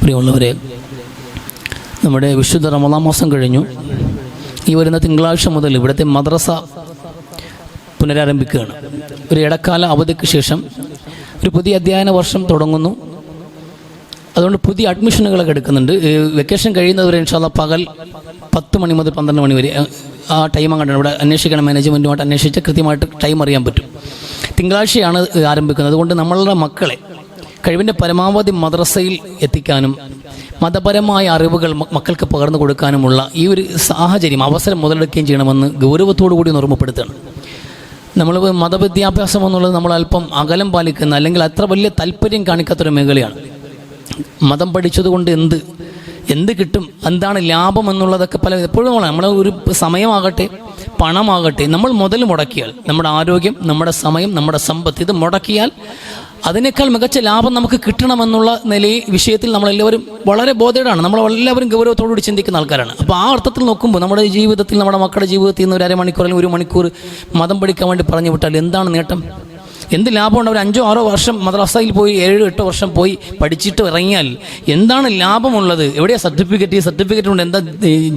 പ്രിയമുള്ളവരെ, നമ്മുടെ വിശുദ്ധ റമളാൻ മാസം കഴിഞ്ഞു. ഈ വരുന്ന തിങ്കളാഴ്ച മുതൽ ഇവിടുത്തെ മദ്രസ പുനരാരംഭിക്കുകയാണ്. ഒരു ഇടക്കാല അവധിക്ക് ശേഷം ഒരു പുതിയ അധ്യയന വർഷം തുടങ്ങുന്നു. അതുകൊണ്ട് പുതിയ അഡ്മിഷനുകളൊക്കെ എടുക്കുന്നുണ്ട്. വെക്കേഷൻ കഴിയുന്നവരെ ഇൻഷാ അല്ലാഹ് പകൽ 10 മണി മുതൽ 12 മണി വരെ ആ ടൈം അങ്ങോട്ടാണ്. ഇവിടെ അന്വേഷിക്കണം, മാനേജ്മെൻറ്റുമായിട്ട് അന്വേഷിച്ച് കൃത്യമായിട്ട് ടൈം അറിയാൻ പറ്റും. തിങ്കളാഴ്ചയാണ് ആരംഭിക്കുന്നത്. അതുകൊണ്ട് നമ്മളുടെ മക്കളെ കഴിവിൻ്റെ പരമാവധി മദ്രസയിൽ എത്തിക്കാനും മതപരമായ അറിവുകൾ മക്കൾക്ക് പകർന്നു കൊടുക്കാനുമുള്ള ഈ ഒരു സാഹചര്യം, അവസരം മുതലെടുക്കുകയും ചെയ്യണമെന്ന് ഗൗരവത്തോടു കൂടി ഓർമ്മപ്പെടുത്തുകയാണ്. നമ്മൾ മതവിദ്യാഭ്യാസം എന്നുള്ളത് നമ്മൾ അല്പം അകലം പാലിക്കുന്ന, അല്ലെങ്കിൽ അത്ര വലിയ താല്പര്യം കാണിക്കാത്തൊരു മേഖലയാണ്. മതം പഠിച്ചതുകൊണ്ട് എന്ത് കിട്ടും, എന്താണ് ലാഭം എന്നുള്ളതൊക്കെ എപ്പോഴും നമ്മളെ ഒരു സമയമാകട്ടെ പണമാകട്ടെ നമ്മൾ മുതൽ മുടക്കിയാൽ, നമ്മുടെ ആരോഗ്യം, നമ്മുടെ സമയം, നമ്മുടെ സമ്പത്ത് ഇത് മുടക്കിയാൽ അതിനേക്കാൾ മികച്ച ലാഭം നമുക്ക് കിട്ടണമെന്നുള്ള വിഷയത്തിൽ നമ്മളെല്ലാവരും വളരെ ബോധേടാണ്. നമ്മളെല്ലാവരും ഗൗരവത്തോടുകൂടി ചിന്തിക്കുന്ന ആൾക്കാരാണ്. അപ്പോൾ ആ അർത്ഥത്തിൽ നോക്കുമ്പോൾ നമ്മുടെ ജീവിതത്തിൽ, നമ്മുടെ മക്കളുടെ ജീവിതത്തിൽ നിന്ന് ഒരു അരമണിക്കൂർ അല്ലെങ്കിൽ 1 മണിക്കൂർ മതം പഠിക്കാൻ വേണ്ടി പറഞ്ഞു വിട്ടാൽ എന്താണ് നേട്ടം, എന്ത് ലാഭമുണ്ട്? അവർ 5-6 വർഷം മദ്രസയിൽ പോയി 7-8 വർഷം പോയി പഠിച്ചിട്ട് ഇറങ്ങിയാൽ എന്താണ് ലാഭമുള്ളത്? എവിടെയാണ് സർട്ടിഫിക്കറ്റ് കൊണ്ട് എന്താ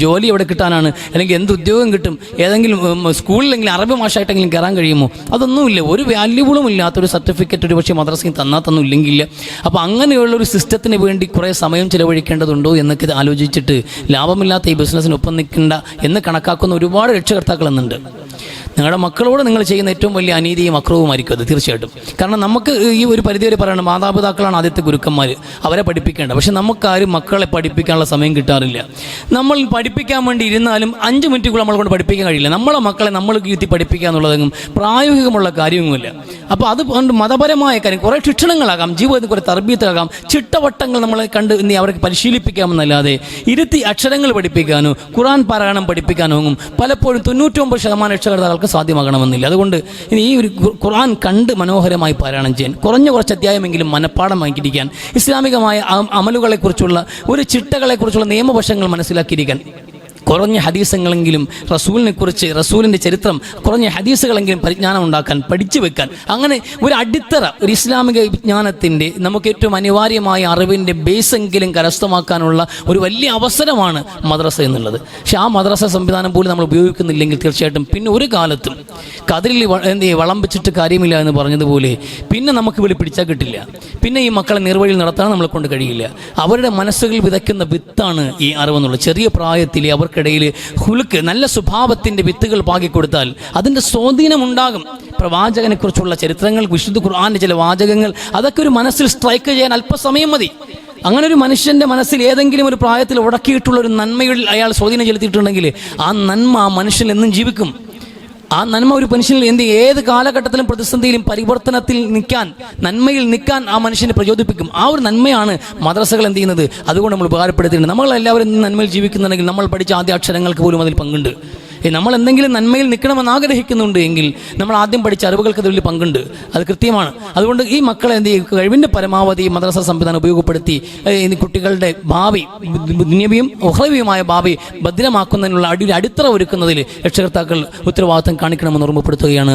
ജോലി എവിടെ കിട്ടാനാണ്? അല്ലെങ്കിൽ എന്ത് ഉദ്യോഗം കിട്ടും? ഏതെങ്കിലും സ്കൂളിലെങ്കിലും അറബി മാഷായിട്ടെങ്കിലും കയറാൻ കഴിയുമോ? അതൊന്നുമില്ല. ഒരു വാല്യൂബിളും ഇല്ലാത്തൊരു സർട്ടിഫിക്കറ്റ് ഒരു പക്ഷേ മദ്രസയിൽ തന്നും ഇല്ലെങ്കില്ല. അപ്പോൾ അങ്ങനെയുള്ളൊരു സിസ്റ്റത്തിന് വേണ്ടി കുറേ സമയം ചിലവഴിക്കേണ്ടതുണ്ടോ എന്നൊക്കെ ആലോചിച്ചിട്ട് ലാഭമില്ലാത്ത ഈ ബിസിനസ്സിനൊപ്പം നിൽക്കേണ്ട എന്ന് കണക്കാക്കുന്ന ഒരുപാട് രക്ഷകർത്താക്കൾ എന്നുണ്ട്. നിങ്ങളുടെ മക്കളോട് നിങ്ങൾ ചെയ്യുന്ന ഏറ്റവും വലിയ അനീതിയും അക്രമവുമായിരിക്കും അത്, തീർച്ചയായിട്ടും. കാരണം നമുക്ക് ഈ ഒരു പരിധിവരെ പറയണം, മാതാപിതാക്കളാണ് ആദ്യത്തെ ഗുരുക്കന്മാർ, അവരെ പഠിപ്പിക്കേണ്ട. പക്ഷെ നമുക്കാരും മക്കളെ പഠിപ്പിക്കാനുള്ള സമയം കിട്ടാറില്ല. നമ്മൾ പഠിപ്പിക്കാൻ വേണ്ടി ഇരുന്നാലും 5 മിനിറ്റ് കൂടെ നമ്മളെ കൊണ്ട് പഠിപ്പിക്കാൻ കഴിയില്ല. നമ്മളെ മക്കളെ നമ്മൾ ഇരുത്തി പഠിപ്പിക്കുക എന്നുള്ളതെങ്കിലും പ്രായോഗികമുള്ള കാര്യമൊന്നുമില്ല. അപ്പോൾ അതുകൊണ്ട് മതപരമായ കാര്യം കുറേ ശിക്ഷണങ്ങളാകാം, ജീവിതത്തിൽ കുറേ തർബീത്താകാം, ചിട്ടവട്ടങ്ങൾ നമ്മളെ കണ്ട് അവർക്ക് പരിശീലിപ്പിക്കാമെന്നല്ലാതെ ഇരുത്തി അക്ഷരങ്ങൾ പഠിപ്പിക്കാനോ ഖുർആൻ പാരായണം പഠിപ്പിക്കാനോ പലപ്പോഴും 99% രക്ഷകർത്താക്കൾക്ക് സാധ്യമാകണമെന്നില്ല. അതുകൊണ്ട് ഇനി ഈ ഒരു ഖുർആൻ കണ്ട് മനോഹരമായി പാരായണം ചെയ്യാൻ, കുറച്ച് അധ്യായമെങ്കിലും മനഃപ്പാഠമാക്കിയിരിക്കാൻ, ഇസ്ലാമികമായ അമലുകളെക്കുറിച്ചുള്ള ഒരു ചിട്ടകളെക്കുറിച്ചുള്ള നിയമവശങ്ങൾ മനസ്സിലാക്കിയിരിക്കാൻ, കുറഞ്ഞ ഹദീസുകളെങ്കിലും റസൂലിനെക്കുറിച്ച്, റസൂലിൻ്റെ ചരിത്രം, കുറഞ്ഞ ഹദീസുകളെങ്കിലും പരിജ്ഞാനം ഉണ്ടാക്കാൻ, പഠിച്ചു വെക്കാൻ, അങ്ങനെ ഒരു അടിത്തറ, ഒരു ഇസ്ലാമിക വിജ്ഞാനത്തിൻ്റെ നമുക്ക് ഏറ്റവും അനിവാര്യമായ അറിവിൻ്റെ ബേസെങ്കിലും കരസ്ഥമാക്കാനുള്ള ഒരു വലിയ അവസരമാണ് മദ്രസ എന്നുള്ളത്. പക്ഷേ ആ മദ്രസ സംവിധാനം പോലും നമ്മൾ ഉപയോഗിക്കുന്നില്ലെങ്കിൽ തീർച്ചയായിട്ടും പിന്നെ ഒരു കാലത്തും കതിരിൽ വളം വെച്ചിട്ട് കാര്യമില്ല എന്ന് പറഞ്ഞതുപോലെ പിന്നെ നമുക്ക് ഇവിടെ പിടിച്ചാൽ കിട്ടില്ല. പിന്നെ ഈ മക്കളെ നിർവഴിയിൽ നടത്താൻ നമ്മളെ കൊണ്ട് കഴിയില്ല. അവരുടെ മനസ്സുകളിൽ വിതയ്ക്കുന്ന വിത്താണ് ഈ അറിവെന്നുള്ളത്. ചെറിയ പ്രായത്തിൽ അവർക്കിടയിൽ ഹുലുക്ക്, നല്ല സ്വഭാവത്തിൻ്റെ വിത്തുകൾ പാകിക്കൊടുത്താൽ അതിൻ്റെ സ്വാധീനമുണ്ടാകും. പ്രവാചകനെക്കുറിച്ചുള്ള ചരിത്രങ്ങൾ, വിശുദ്ധ ഖുർആന്റെ ചില വാചകങ്ങൾ, അതൊക്കെ ഒരു മനസ്സിൽ സ്ട്രൈക്ക് ചെയ്യാൻ അല്പസമയം മതി. അങ്ങനെ ഒരു മനുഷ്യൻ്റെ മനസ്സിൽ ഏതെങ്കിലും ഒരു പ്രായത്തിൽ ഉടക്കിയിട്ടുള്ള ഒരു നന്മയിൽ അയാൾ സ്വാധീനം ചെലുത്തിയിട്ടുണ്ടെങ്കിൽ ആ നന്മ ആ മനുഷ്യൻ എന്നും ജീവിക്കും. ആ നന്മ ഒരു മനുഷ്യനിൽ ഏത് കാലഘട്ടത്തിലും പ്രതിസന്ധിയിലും പരിവർത്തനത്തിൽ നിൽക്കാൻ, നന്മയിൽ നിൽക്കാൻ ആ മനുഷ്യനെ പ്രചോദിപ്പിക്കും. ആ ഒരു നന്മയാണ് മദ്രസകൾ ചെയ്യുന്നത്. അതുകൊണ്ട് നമ്മൾ ഉപകാരപ്പെടുത്തിയിട്ടുണ്ട്. നമ്മളെല്ലാവരും നന്മയിൽ ജീവിക്കുന്നുണ്ടെങ്കിൽ നമ്മൾ പഠിച്ച ആദ്യ അക്ഷരങ്ങൾക്ക് പോലും അതിൽ പങ്കുണ്ട്. നമ്മൾ എന്തെങ്കിലും നന്മയിൽ നിൽക്കണമെന്ന് ആഗ്രഹിക്കുന്നുണ്ട് എങ്കിൽ നമ്മൾ ആദ്യം പഠിച്ച അറിവുകൾക്ക് അതിൽ പങ്കുണ്ട്, അത് കൃത്യമാണ്. അതുകൊണ്ട് ഈ മക്കളെ കഴിവിൻ്റെ പരമാവധി മദ്രസ സംവിധാനം ഉപയോഗപ്പെടുത്തി കുട്ടികളുടെ ഭാവി, ദുനിയവിയും ഉഖ്റവിയുമായ ഭാവി ഭദ്രമാക്കുന്നതിനുള്ള അടിത്തറ ഒരുക്കുന്നതിൽ രക്ഷകർത്താക്കൾ ഉത്തരവാദിത്തം കാണിക്കണമെന്ന് ഓർമ്മപ്പെടുത്തുകയാണ്.